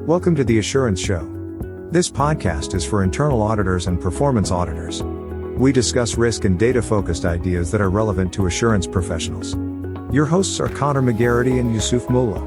Welcome to the Assurance Show. This podcast is for internal auditors and performance auditors. We discuss risk and data-focused ideas that are relevant to assurance professionals. Your hosts are Connor McGarity and Yusuf Mullah.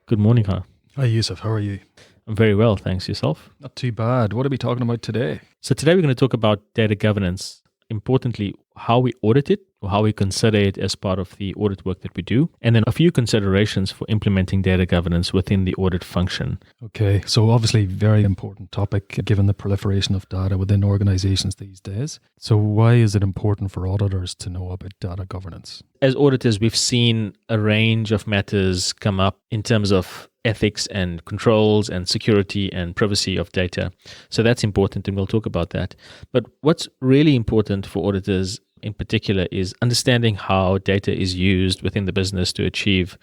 Good morning, Connor. Hi, Yusuf. How are you? I'm very well, thanks. Yourself? Not too bad. What are we talking about today? So today we're going to talk about data governance. Importantly, how we audit it, or how we consider it as part of the audit work that we do, and then a few considerations for implementing data governance within the audit function. Okay, so obviously very important topic given the proliferation of data within organizations these days. So why is it important for auditors to know about data governance? As auditors, we've seen a range of matters come up in terms of ethics and controls and security and privacy of data. So that's important, and we'll talk about that. But what's really important for auditors in particular is understanding how data is used within the business to achieve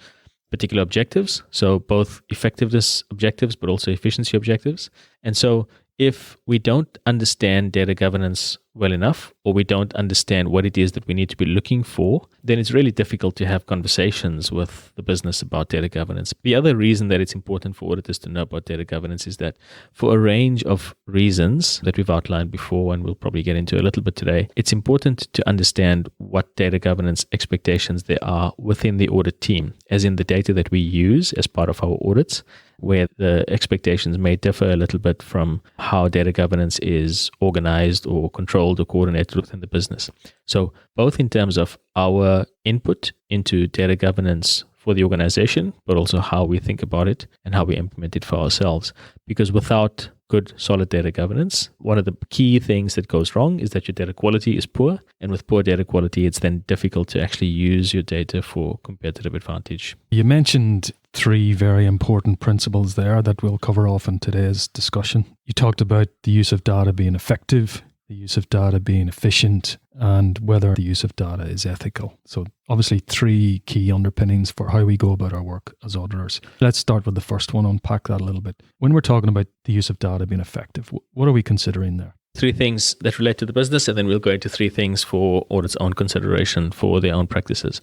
particular objectives. So both effectiveness objectives, but also efficiency objectives. And so if we don't understand data governance well enough, or we don't understand what it is that we need to be looking for, then it's really difficult to have conversations with the business about data governance. The other reason that it's important for auditors to know about data governance is that for a range of reasons that we've outlined before, and we'll probably get into a little bit today, it's important to understand what data governance expectations there are within the audit team, as in the data that we use as part of our audits, where the expectations may differ a little bit from how data governance is organized or controlled or coordinated within the business. So both in terms of our input into data governance for the organization, but also how we think about it and how we implement it for ourselves. Because without good, solid data governance, one of the key things that goes wrong is that your data quality is poor. And with poor data quality, it's then difficult to actually use your data for competitive advantage. You mentioned three very important principles there that we'll cover off in today's discussion. You talked about the use of data being effective, the use of data being efficient, and whether the use of data is ethical. So obviously three key underpinnings for how we go about our work as auditors. Let's start with the first one, unpack that a little bit. When we're talking about the use of data being effective, what are we considering there? Three things that relate to the business, and then we'll go into three things for audit's own consideration for their own practices.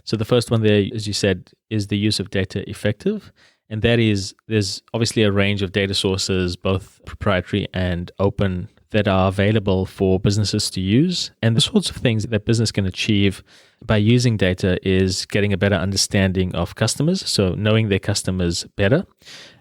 So the first one there, as you said, is the use of data effective. And that is, there's obviously a range of data sources, both proprietary and open, that are available for businesses to use. And the sorts of things that business can achieve by using data is getting a better understanding of customers, so knowing their customers better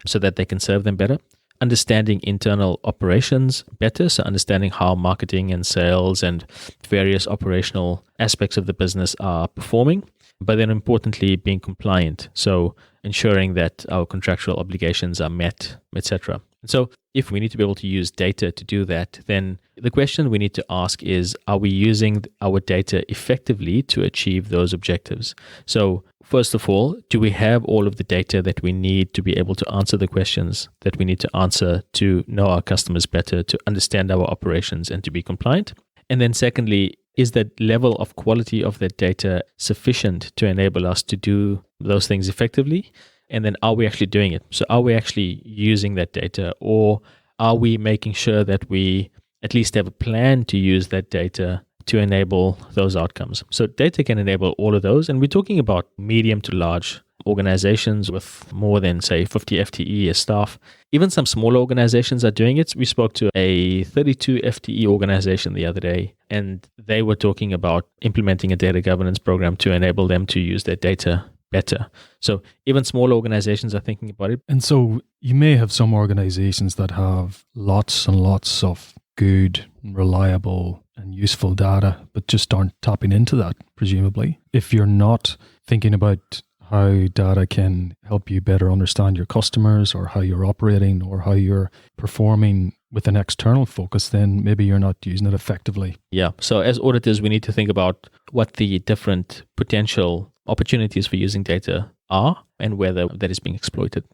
so that they can serve them better. Understanding internal operations better, so understanding how marketing and sales and various operational aspects of the business are performing, but then importantly being compliant, so ensuring that our contractual obligations are met, etc. And so if we need to be able to use data to do that, then the question we need to ask is, are we using our data effectively to achieve those objectives? So first of all, do we have all of the data that we need to be able to answer the questions that we need to answer to know our customers better, to understand our operations and to be compliant? And then secondly, is that level of quality of that data sufficient to enable us to do those things effectively? And then are we actually doing it? So are we actually using that data, or are we making sure that we at least have a plan to use that data to enable those outcomes? So data can enable all of those. And we're talking about medium to large organizations with more than, say, 50 FTE as staff. Even some smaller organizations are doing it. We spoke to a 32 FTE organization the other day, and they were talking about implementing a data governance program to enable them to use their data better. So even smaller organizations are thinking about it. And so you may have some organizations that have lots and lots of good, reliable and useful data, but just aren't tapping into that, presumably. If you're not thinking about how data can help you better understand your customers, or how you're operating, or how you're performing with an external focus, then maybe you're not using it effectively. Yeah. So as auditors, we need to think about what the different potential opportunities for using data are and whether that is being exploited.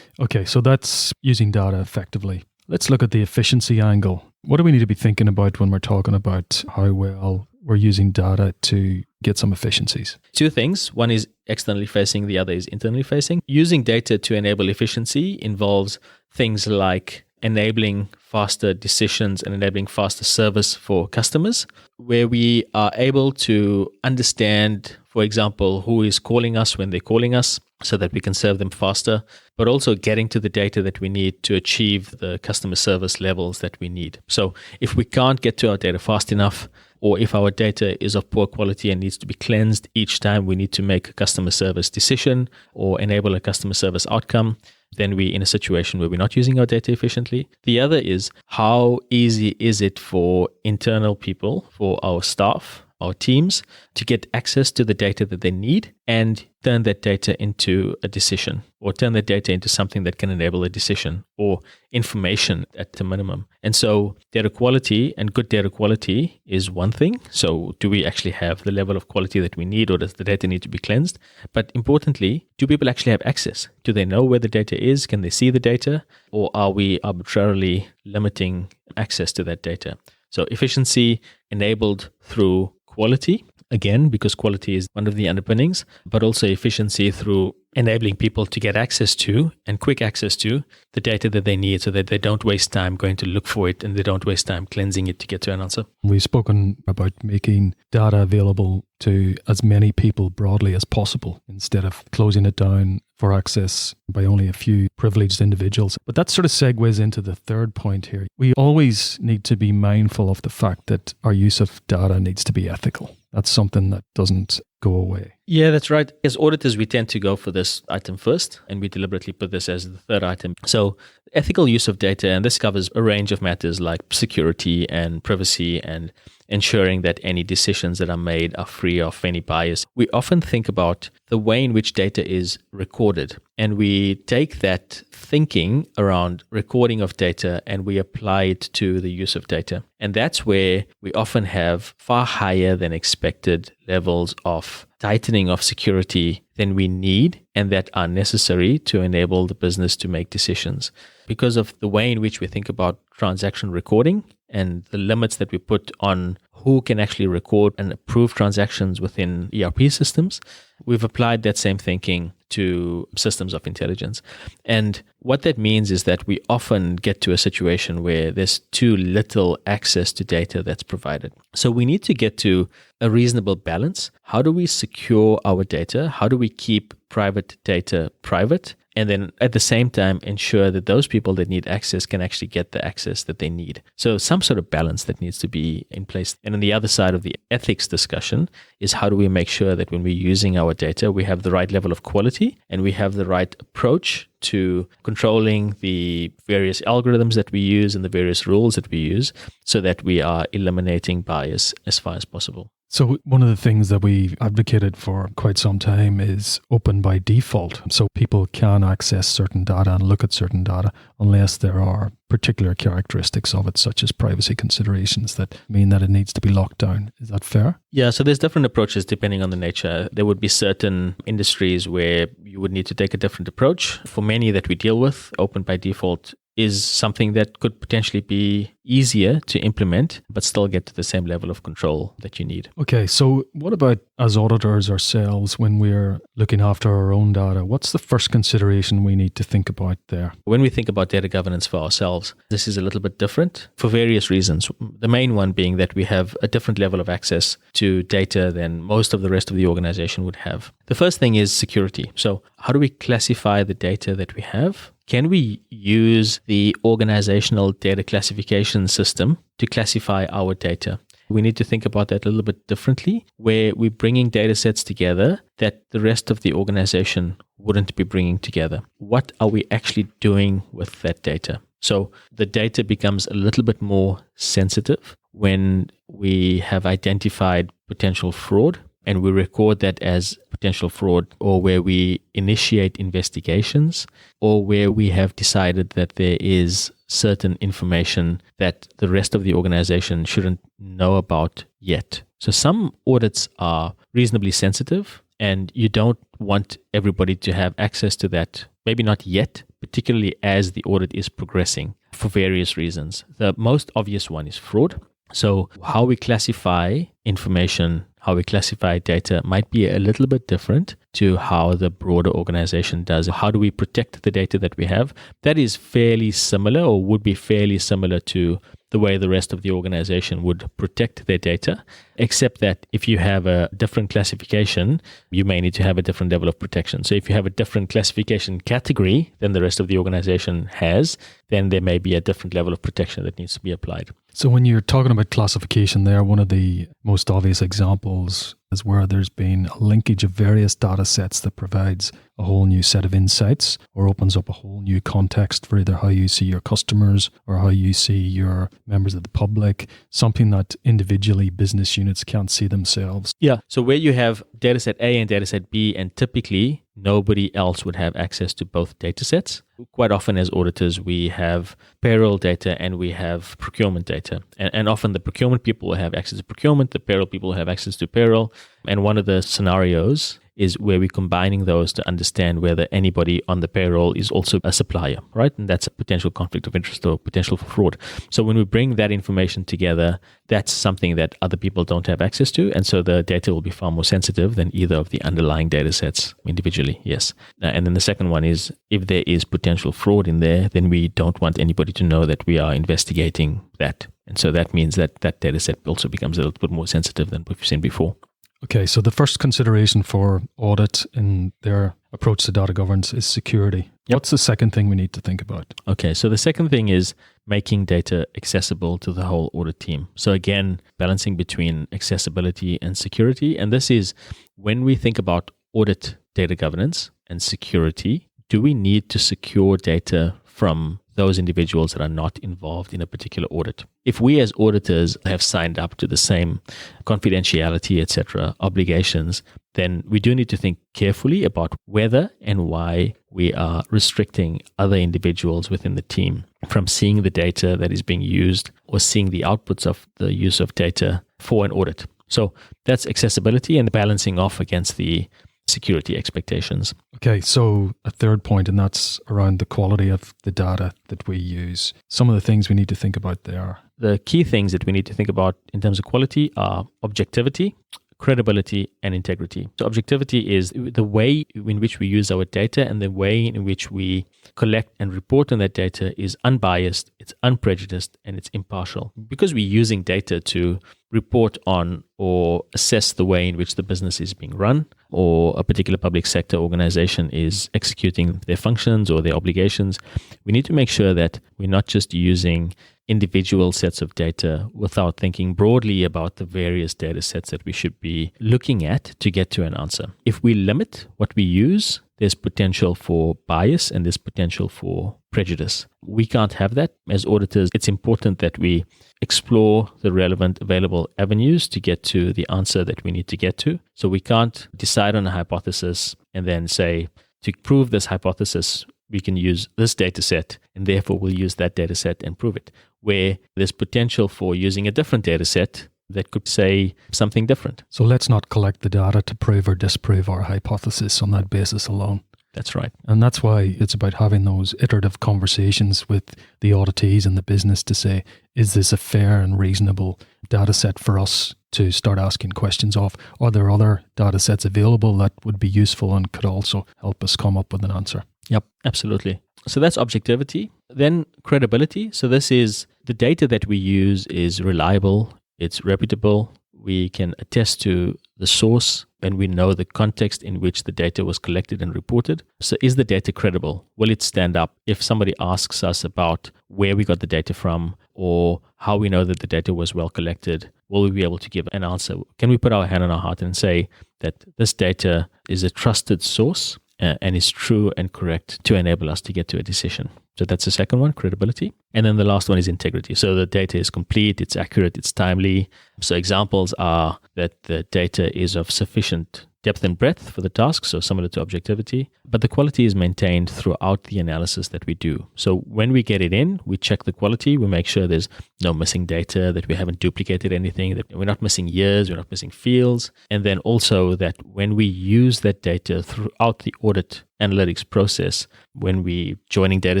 Okay, so that's using data effectively. Let's look at the efficiency angle. What do we need to be thinking about when we're talking about how well we're using data to get some efficiencies? Two things. One is externally facing, the other is internally facing. Using data to enable efficiency involves things like enabling faster decisions and enabling faster service for customers, where we are able to understand, for example, who is calling us when they're calling us, so that we can serve them faster, but also getting to the data that we need to achieve the customer service levels that we need. So if we can't get to our data fast enough, or if our data is of poor quality and needs to be cleansed each time we need to make a customer service decision or enable a customer service outcome, then we're in a situation where we're not using our data efficiently. The other is, how easy is it for internal people, for our staff, our teams, to get access to the data that they need and turn that data into a decision, or turn that data into something that can enable a decision or information at the minimum. And so data quality and good data quality is one thing. So do we actually have the level of quality that we need, or does the data need to be cleansed? But importantly, do people actually have access? Do they know where the data is? Can they see the data? Or are we arbitrarily limiting access to that data? So efficiency enabled through quality, again, because quality is one of the underpinnings, but also efficiency through enabling people to get access to and quick access to the data that they need, so that they don't waste time going to look for it and they don't waste time cleansing it to get to an answer. We've spoken about making data available to as many people broadly as possible instead of closing it down for access by only a few privileged individuals. But that sort of segues into the third point here. We always need to be mindful of the fact that our use of data needs to be ethical. That's something that doesn't go away. Yeah, that's right. As auditors, we tend to go for this item first, and we deliberately put this as the third item. So ethical use of data, and this covers a range of matters like security and privacy and ensuring that any decisions that are made are free of any bias. We often think about the way in which data is recorded, and we take that thinking around recording of data and we apply it to the use of data. And that's where we often have far higher than expected levels of tightening of security than we need and that are necessary to enable the business to make decisions. Because of the way in which we think about transaction recording and the limits that we put on who can actually record and approve transactions within ERP systems, we've applied that same thinking to systems of intelligence. And what that means is that we often get to a situation where there's too little access to data that's provided. So we need to get to a reasonable balance. How do we secure our data? How do we keep private data private? And then at the same time, ensure that those people that need access can actually get the access that they need. So some sort of balance that needs to be in place. And on the other side of the ethics discussion is, how do we make sure that when we're using our data, we have the right level of quality and we have the right approach to controlling the various algorithms that we use and the various rules that we use, so that we are eliminating bias as far as possible. So one of the things that we've advocated for quite some time is open by default. So people can access certain data and look at certain data unless there are particular characteristics of it, such as privacy considerations, that mean that it needs to be locked down. Is that fair? Yeah, so there's different approaches depending on the nature. There would be certain industries where you would need to take a different approach. For many that we deal with, open by default is something that could potentially be easier to implement, but still get to the same level of control that you need. Okay, so what about as auditors ourselves when we're looking after our own data? What's the first consideration we need to think about there? When we think about data governance for ourselves, this is a little bit different for various reasons. The main one being that we have a different level of access to data than most of the rest of the organization would have. The first thing is security. So how do we classify the data that we have? Can we use the organizational data classification system to classify our data? We need to think about that a little bit differently, where we're bringing data sets together that the rest of the organization wouldn't be bringing together. What are we actually doing with that data? So the data becomes a little bit more sensitive when we have identified potential fraud, and we record that as potential fraud, or where we initiate investigations, or where we have decided that there is certain information that the rest of the organization shouldn't know about yet. So some audits are reasonably sensitive, and you don't want everybody to have access to that, maybe not yet, particularly as the audit is progressing for various reasons. The most obvious one is fraud. So how we classify information, how we classify data might be a little bit different to how the broader organization does. How do we protect the data that we have? That is fairly similar, or would be fairly similar to the way the rest of the organization would protect their data, except that if you have a different classification, you may need to have a different level of protection. So if you have a different classification category than the rest of the organization has, then there may be a different level of protection that needs to be applied. So when you're talking about classification there, one of the most obvious examples is where there's been a linkage of various data sets that provides a whole new set of insights or opens up a whole new context for either how you see your customers or how you see your members of the public, something that individually business units can't see themselves. Yeah. So where you have dataset A and dataset B, and typically nobody else would have access to both datasets. Quite often as auditors, we have payroll data and we have procurement data. And often the procurement people will have access to procurement, the payroll people will have access to payroll. And one of the scenarios is where we're combining those to understand whether anybody on the payroll is also a supplier, right? And that's a potential conflict of interest or potential for fraud. So when we bring that information together, that's something that other people don't have access to. And so the data will be far more sensitive than either of the underlying data sets individually, yes. And then the second one is if there is potential fraud in there, then we don't want anybody to know that we are investigating that. And so that means that that data set also becomes a little bit more sensitive than we've seen before. Okay, so the first consideration for audit in their approach to data governance is security. Yep. What's the second thing we need to think about? Okay, so the second thing is making data accessible to the whole audit team. So again, balancing between accessibility and security. And this is when we think about audit data governance and security, do we need to secure data from those individuals that are not involved in a particular audit? If we as auditors have signed up to the same confidentiality, etc., obligations, then we do need to think carefully about whether and why we are restricting other individuals within the team from seeing the data that is being used or seeing the outputs of the use of data for an audit. So that's accessibility and balancing off against the security expectations. Okay, so a third point, and that's around the quality of the data that we use. Some of the things we need to think about there. The key things that we need to think about in terms of quality are objectivity, credibility, and integrity. So objectivity is the way in which we use our data, and the way in which we collect and report on that data is unbiased, it's unprejudiced, and it's impartial. Because we're using data to report on or assess the way in which the business is being run or a particular public sector organization is executing their functions or their obligations, we need to make sure that we're not just using individual sets of data without thinking broadly about the various data sets that we should be looking at to get to an answer. If we limit what we use, there's potential for bias and there's potential for prejudice. We can't have that. As auditors, it's important that we explore the relevant available avenues to get to the answer that we need to get to. So we can't decide on a hypothesis and then say, to prove this hypothesis, we can use this data set, and therefore we'll use that data set and prove it. Where there's potential for using a different data set that could say something different. So let's not collect the data to prove or disprove our hypothesis on that basis alone. That's right. And that's why it's about having those iterative conversations with the auditees and the business to say, is this a fair and reasonable data set for us to start asking questions of? Are there other data sets available that would be useful and could also help us come up with an answer? Yep, absolutely. So that's objectivity. Then credibility. So this is the data that we use is reliable, it's reputable, we can attest to the source, and we know the context in which the data was collected and reported. So is the data credible? Will it stand up? If somebody asks us about where we got the data from or how we know that the data was well collected, will we be able to give an answer? Can we put our hand on our heart and say that this data is a trusted source and is true and correct to enable us to get to a decision? So that's the second one, credibility. And then the last one is integrity. So the data is complete, it's accurate, it's timely. So examples are that the data is of sufficient depth and breadth for the task, so similar to objectivity, but the quality is maintained throughout the analysis that we do. So when we get it in, we check the quality, we make sure there's no missing data, that we haven't duplicated anything, that we're not missing years, we're not missing fields, and then also that when we use that data throughout the audit analytics process, when we joining data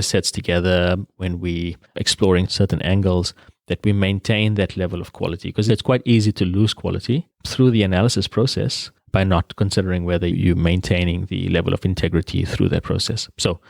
sets together, when we exploring certain angles, that we maintain that level of quality, because it's quite easy to lose quality through the analysis process by not considering whether you're maintaining the level of integrity through that process. So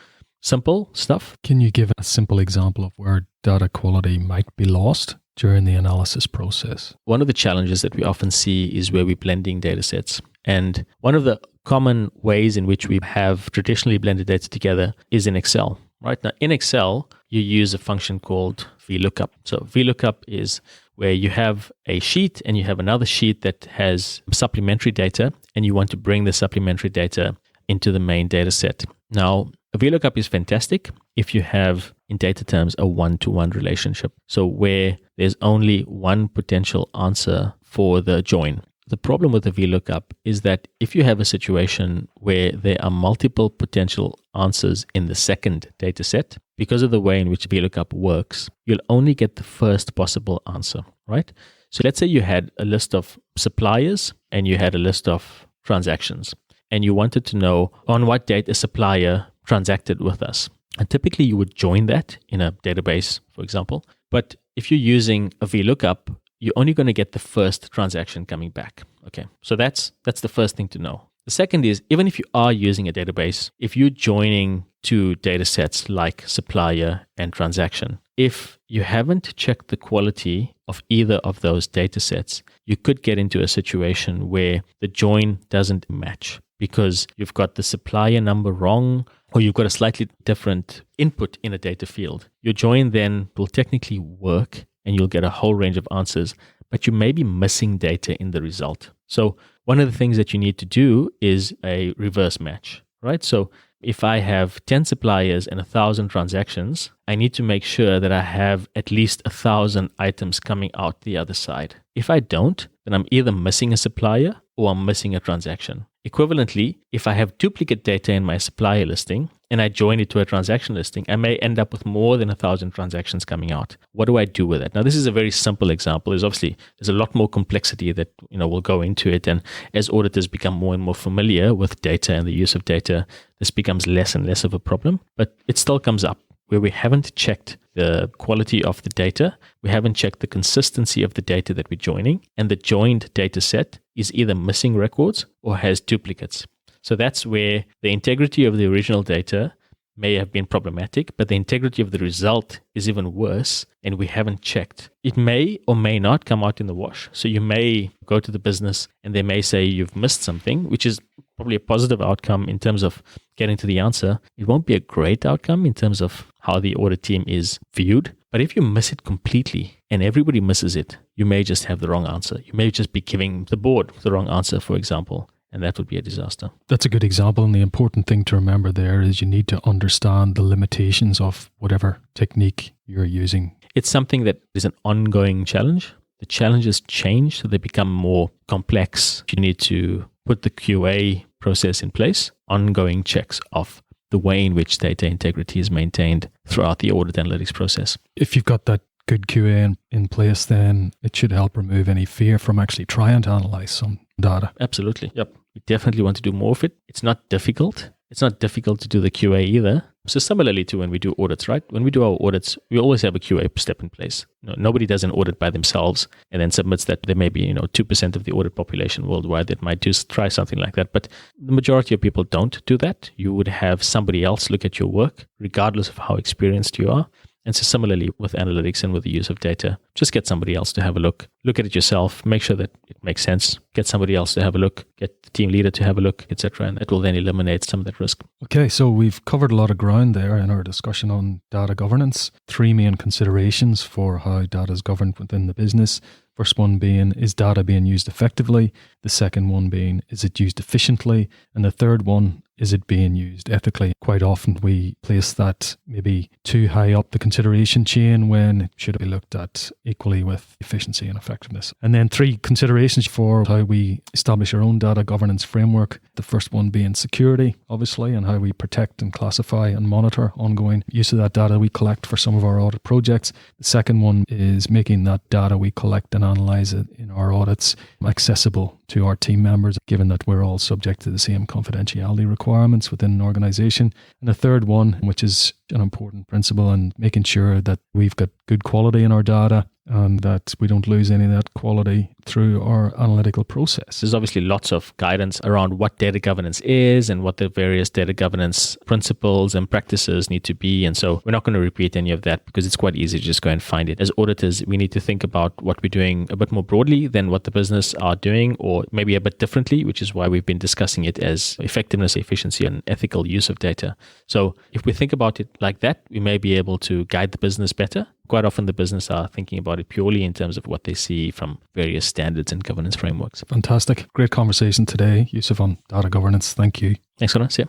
simple stuff. Can you give a simple example of where data quality might be lost during the analysis process? One of the challenges that we often see is where we're blending data sets. And one of the common ways in which we have traditionally blended data together is in Excel. Right now, in Excel, you use a function called VLOOKUP. So VLOOKUP is where you have a sheet and you have another sheet that has supplementary data, and you want to bring the supplementary data into the main data set. Now, a VLOOKUP is fantastic if you have, in data terms, a one-to-one relationship. So where there's only one potential answer for the join. The problem with the VLOOKUP is that if you have a situation where there are multiple potential answers in the second data set, because of the way in which VLOOKUP works, you'll only get the first possible answer, right? So let's say you had a list of suppliers and you had a list of transactions, and you wanted to know on what date a supplier transacted with us. And typically you would join that in a database, for example. But if you're using a VLOOKUP, you're only going to get the first transaction coming back. Okay, so that's the first thing to know. The second is, even if you are using a database, if you're joining two data sets like supplier and transaction, if you haven't checked the quality of either of those data sets, you could get into a situation where the join doesn't match because you've got the supplier number wrong, or you've got a slightly different input in a data field. Your join then will technically work and you'll get a whole range of answers, but you may be missing data in the result. So one of the things that you need to do is a reverse match, right? So if I have 10 suppliers and 1,000 transactions, I need to make sure that I have at least 1,000 items coming out the other side. If I don't, then I'm either missing a supplier or I'm missing a transaction. Equivalently, if I have duplicate data in my supplier listing and I join it to a transaction listing, I may end up with more than 1,000 transactions coming out. What do I do with that? Now, this is a very simple example. There's a lot more complexity that will go into it. And as auditors become more and more familiar with data and the use of data, this becomes less and less of a problem. But it still comes up where we haven't checked the quality of the data, we haven't checked the consistency of the data that we're joining, and the joined data set is either missing records or has duplicates. So that's where the integrity of the original data may have been problematic, but the integrity of the result is even worse, and we haven't checked. It may or may not come out in the wash. So you may go to the business and they may say you've missed something, which is probably a positive outcome in terms of getting to the answer. It won't be a great outcome in terms of how the audit team is viewed. But if you miss it completely and everybody misses it, you may just have the wrong answer. You may just be giving the board the wrong answer, for example. And that would be a disaster. That's a good example. And the important thing to remember there is you need to understand the limitations of whatever technique you're using. It's something that is an ongoing challenge. The challenges change, so they become more complex. You need to put the QA process in place, ongoing checks of the way in which data integrity is maintained throughout the audit analytics process. If you've got that good QA in place, then it should help remove any fear from actually trying to analyze some data. Absolutely. Yep. We definitely want to do more of it. It's not difficult. It's not difficult to do the QA either. So similarly to when we do audits, right? When we do our audits, we always have a QA step in place. Nobody does an audit by themselves and then submits that. There may be 2% of the audit population worldwide that might try something like that. But the majority of people don't do that. You would have somebody else look at your work, regardless of how experienced you are. And so similarly with analytics and with the use of data, just get somebody else to have a look at it yourself, make sure that it makes sense, get somebody else to have a look, get the team leader to have a look, etc. And that will then eliminate some of that risk. Okay, so we've covered a lot of ground there in our discussion on data governance. 3 main considerations for how data is governed within the business. First one being, is data being used effectively? The second one being, is it used efficiently? And the third one, is it being used ethically? Quite often we place that maybe too high up the consideration chain when it should be looked at equally with efficiency and effectiveness. And then 3 considerations for how we establish our own data governance framework. The first one being security, obviously, and how we protect and classify and monitor ongoing use of that data we collect for some of our audit projects. The second one is making that data we collect and analyze it in our audits accessible to our team members, given that we're all subject to the same confidentiality requirements within an organization. And the third one, which is an important principle, and making sure that we've got good quality in our data and that we don't lose any of that quality through our analytical process. There's obviously lots of guidance around what data governance is and what the various data governance principles and practices need to be. And so we're not going to repeat any of that because it's quite easy to just go and find it. As auditors, we need to think about what we're doing a bit more broadly than what the business are doing, or maybe a bit differently, which is why we've been discussing it as effectiveness, efficiency, and ethical use of data. So if we think about it like that, we may be able to guide the business better. Quite often the business are thinking about it purely in terms of what they see from various standards and governance frameworks. Fantastic. Great conversation today, Yusuf, on data governance. Thank you. Thanks, Connor. See ya.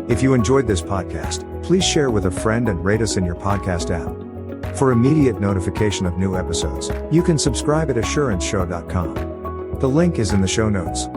If you enjoyed this podcast, please share with a friend and rate us in your podcast app. For immediate notification of new episodes, you can subscribe at assuranceshow.com. The link is in the show notes.